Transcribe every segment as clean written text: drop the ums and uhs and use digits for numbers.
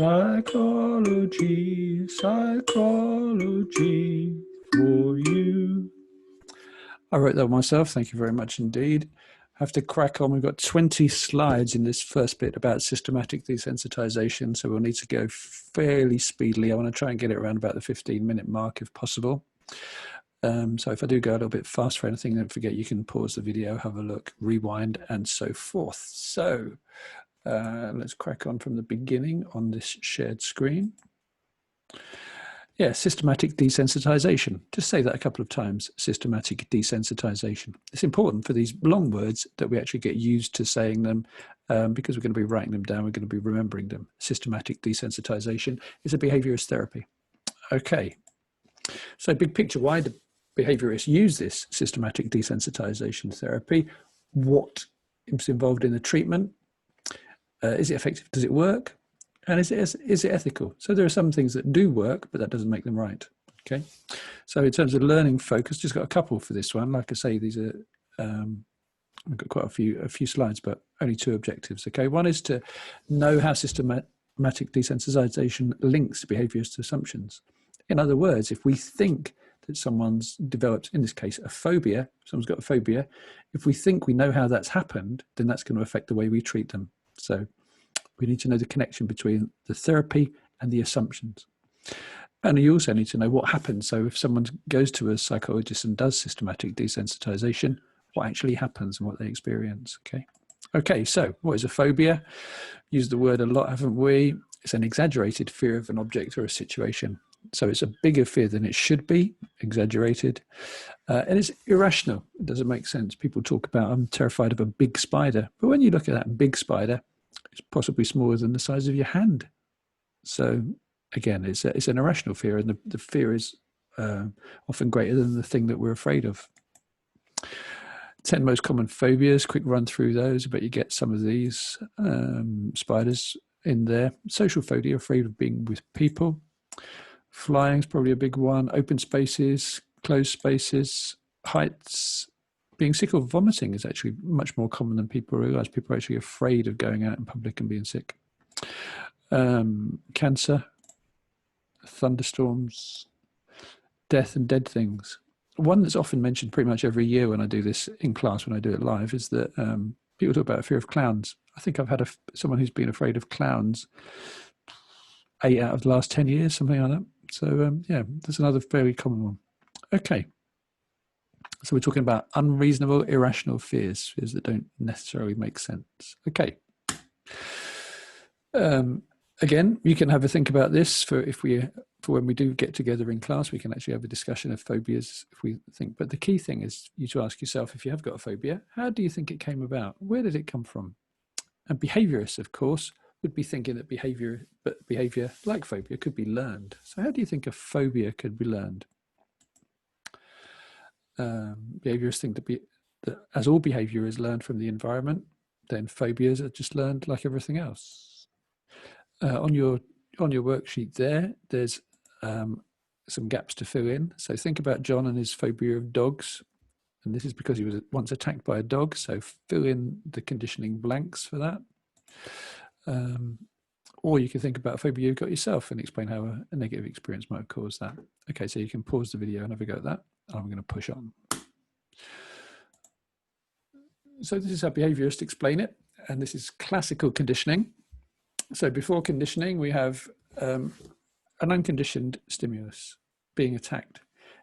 Psychology, psychology for you. I wrote that myself. Thank you very much indeed. Have to crack on. We've got 20 slides in this first bit about systematic desensitization, so we'll need to go fairly speedily. I want to try and get it around about the 15-minute mark if possible. So if I do go a little bit fast for anything, don't forget you can pause the video, have a look, rewind, and so forth. So let's crack on from the beginning on this shared screen. Yeah, systematic desensitization. Just say that a couple of times, systematic desensitization. It's important for these long words that we actually get used to saying them because we're going to be writing them down, we're going to be remembering them. Systematic desensitization is a behaviorist therapy. Okay, so big picture, why do behaviorists use this systematic desensitization therapy? What is involved in the treatment? Is it effective? Does it work? And is it ethical? So there are some things that do work, but that doesn't make them right. Okay. So in terms of learning focus, just got a couple for this one. Like I say, these are, I've got quite a few slides, but only two objectives. Okay. One is to know how systematic desensitization links behaviorist assumptions. In other words, if we think that someone's developed, in this case, a phobia, someone's got a phobia, if we think we know how that's happened, then that's going to affect the way we treat them. So we need to know the connection between the therapy and the assumptions. And you also need to know what happens. So if someone goes to a psychologist and does systematic desensitization, what actually happens and what they experience. Okay, so what is a phobia? Used the word a lot, haven't we? It's an exaggerated fear of an object or a situation. So it's a bigger fear than it should be, exaggerated. And it's irrational. It doesn't make sense. People talk about, I'm terrified of a big spider. But when you look at that big spider, it's possibly smaller than the size of your hand. So again, it's an irrational fear, and the fear is often greater than the thing that we're afraid of. 10 most common phobias, quick run through those, but you get some of these spiders in there. Social phobia, afraid of being with people. Flying is probably a big one. Open spaces, closed spaces, heights. Being sick or vomiting is actually much more common than people realize. People are actually afraid of going out in public and being sick. Cancer, thunderstorms, death and dead things. One that's often mentioned pretty much every year when I do this in class, when I do it live, is that people talk about a fear of clowns. I think I've had someone who's been afraid of clowns 8 out of the last 10 years, something like that. So yeah, that's another fairly common one. Okay. So we're talking about unreasonable, irrational fears, fears that don't necessarily make sense. Okay. Again, you can have a think about this for when we do get together in class, we can actually have a discussion of phobias if we think. But the key thing is you to ask yourself, if you have got a phobia, how do you think it came about? Where did it come from? And behaviorists, of course, would be thinking that behavior like phobia could be learned. So how do you think a phobia could be learned? Behaviorists think that as all behavior is learned from the environment, then phobias are just learned like everything else. On your worksheet there's some gaps to fill in. So think about John and his phobia of dogs. And this is because he was once attacked by a dog. So fill in the conditioning blanks for that. Or you can think about a phobia you've got yourself and explain how a negative experience might have caused that. Okay, so you can pause the video and have a go at that. I'm going to push on. So this is how behaviorists explain it. And this is classical conditioning. So before conditioning, we have an unconditioned stimulus being attacked.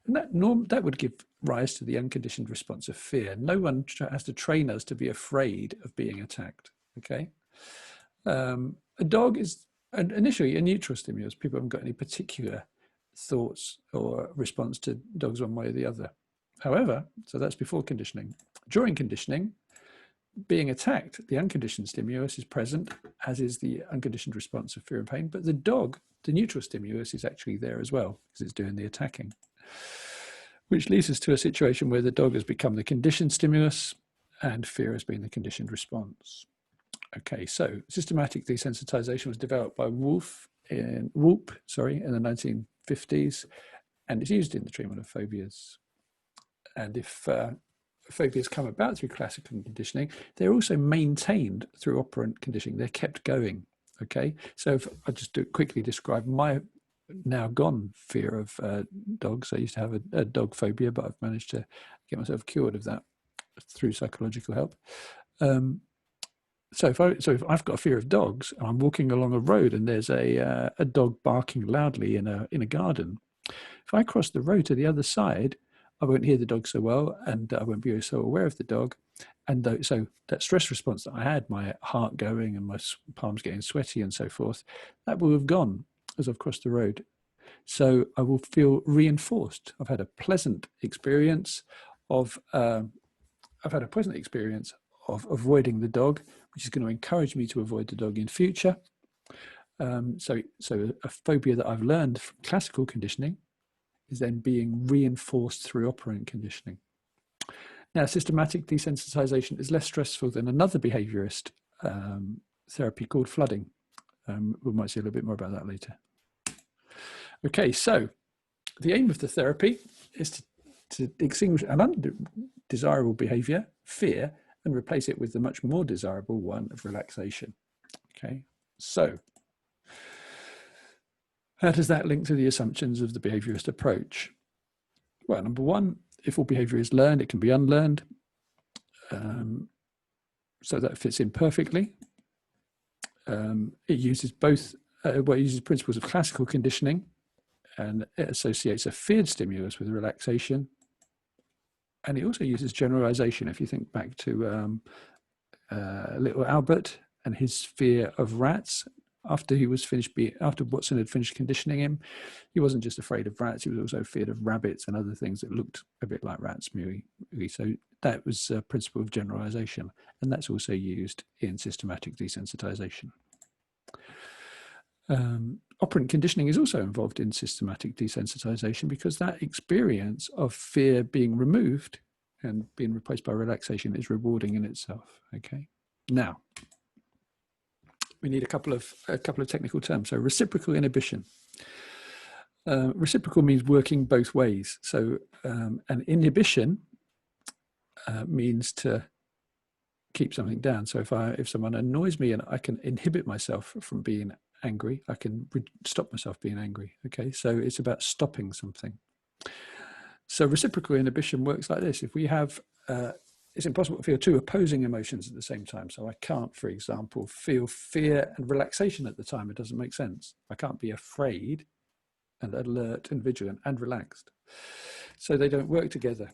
And that would give rise to the unconditioned response of fear. No one has to train us to be afraid of being attacked. Okay. A dog is initially a neutral stimulus. People haven't got any particular thoughts or response to dogs one way or the other. However, so that's before conditioning. During conditioning, being attacked, the unconditioned stimulus is present, as is the unconditioned response of fear and pain. But the dog, the neutral stimulus, is actually there as well because it's doing the attacking, which leads us to a situation where the dog has become the conditioned stimulus and fear has been the conditioned response. Okay, so systematic desensitization was developed by Wulff in the 1950s, and it's used in the treatment of phobias. And if phobias come about through classical conditioning, they're also maintained through operant conditioning. They're kept going. Okay, so if I just quickly describe my now gone fear of dogs. I used to have a dog phobia, but I've managed to get myself cured of that through psychological help. So if I've got a fear of dogs, and I'm walking along a road and there's a dog barking loudly in a garden, if I cross the road to the other side, I won't hear the dog so well, and I won't be so aware of the dog. And so that stress response that I had, my heart going and my palms getting sweaty and so forth, that will have gone as I've crossed the road. So I will feel reinforced. I've had a pleasant experience of avoiding the dog, which is going to encourage me to avoid the dog in future. So a phobia that I've learned from classical conditioning is then being reinforced through operant conditioning. Now, systematic desensitization is less stressful than another behaviorist therapy called flooding. We might see a little bit more about that later. Okay, so the aim of the therapy is to extinguish an undesirable behavior, fear, and replace it with the much more desirable one of relaxation. Okay, so how does that link to the assumptions of the behaviorist approach? Well, number one, if all behavior is learned, it can be unlearned. So that fits in perfectly. It uses both, it uses principles of classical conditioning, and it associates a feared stimulus with relaxation. And it also uses generalization. If you think back to little Albert and his fear of rats, after Watson had finished conditioning him, he wasn't just afraid of rats, he was also feared of rabbits and other things that looked a bit like rats. So that was a principle of generalization, and that's also used in systematic desensitization. Operant conditioning is also involved in systematic desensitization because that experience of fear being removed and being replaced by relaxation is rewarding in itself. Okay, now we need a couple of technical terms. So reciprocal inhibition. Reciprocal means working both ways. So an inhibition means to keep something down. So if someone annoys me and I can inhibit myself from being angry, I can stop myself being angry. Okay, so it's about stopping something. So reciprocal inhibition works like this. If we have it's impossible to feel two opposing emotions at the same time. So I can't, for example, feel fear and relaxation at the time. It doesn't make sense. I can't be afraid and alert and vigilant and relaxed. So they don't work together.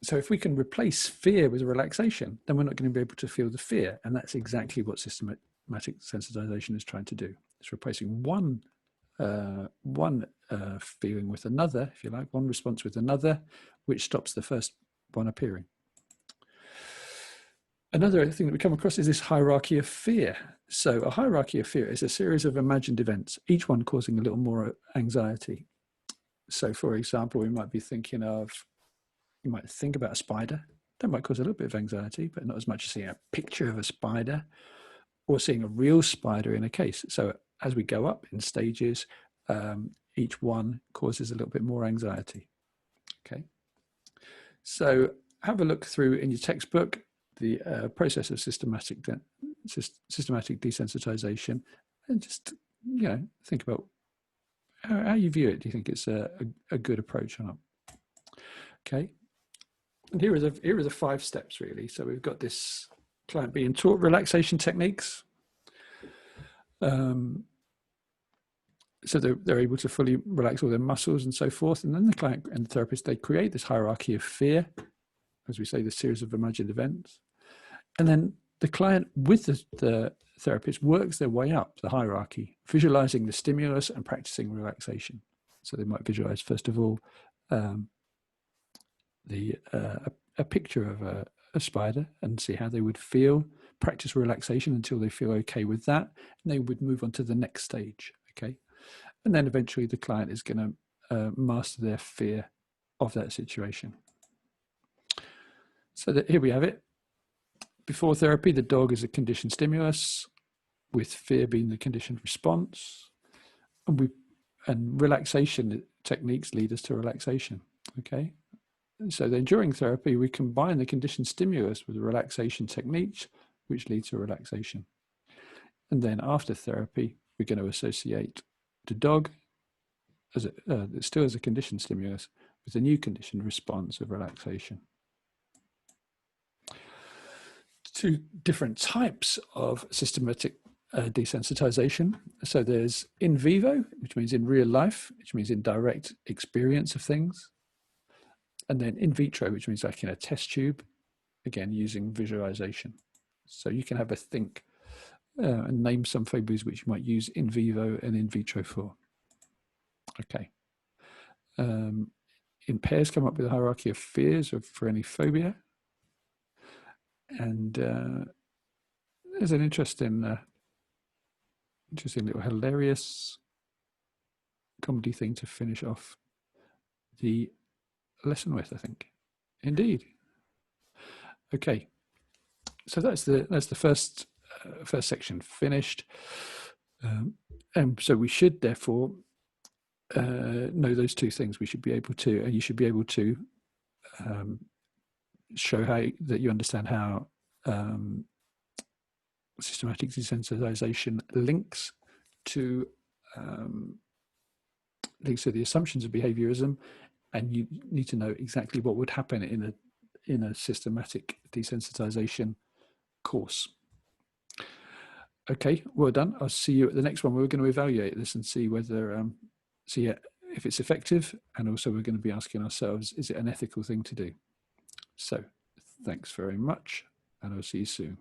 So if we can replace fear with relaxation, then we're not going to be able to feel the fear. And that's exactly what systematic sensitization is trying to do. It's replacing one feeling with another, if you like, one response with another, which stops the first one appearing. Another thing that we come across is this hierarchy of fear. So a hierarchy of fear is a series of imagined events, each one causing a little more anxiety. So for example, you might think about a spider. That might cause a little bit of anxiety, but not as much as seeing a picture of a spider or seeing a real spider in a case. So as we go up in stages, each one causes a little bit more anxiety. Okay. So have a look through in your textbook the process of systematic desensitization, and just think about how you view it. Do you think it's a good approach or not? Okay, and here are the 5 steps really. So we've got this client being taught relaxation techniques. So they're able to fully relax all their muscles and so forth, and then the client and the therapist, they create this hierarchy of fear, as we say, this series of imagined events. And then the client with the therapist works their way up the hierarchy, visualizing the stimulus and practicing relaxation. So they might visualize, first of all, a picture of a spider and see how they would feel, practice relaxation until they feel okay with that, and they would move on to the next stage. Okay. And then eventually the client is going to master their fear of that situation. So here we have it. Before therapy, the dog is a conditioned stimulus, with fear being the conditioned response. And relaxation techniques lead us to relaxation. Okay. So then during therapy, we combine the conditioned stimulus with the relaxation techniques, which lead to relaxation. And then after therapy, we're going to associate the dog as still as a conditioned stimulus with a new conditioned response of relaxation. Two different types of systematic desensitization. So there's in vivo, which means in real life, which means in direct experience of things. And then in vitro, which means like in a test tube, again, using visualization. So you can have a think and name some phobias which you might use in vivo and in vitro for. Okay. In pairs, come up with a hierarchy of fears for any phobia. And there's an interesting little hilarious comedy thing to finish off the lesson with, I think. Indeed. Okay. So that's the first section finished. And so we should therefore know those two things. We should be able to, and you should be able to show how that you understand how systematic desensitization links to the assumptions of behaviorism, and you need to know exactly what would happen in a systematic desensitization course. Okay, well done. I'll see you at the next one. We're going to evaluate this and see whether if it's effective, and also we're going to be asking ourselves, is it an ethical thing to do? So thanks very much, and I'll see you soon.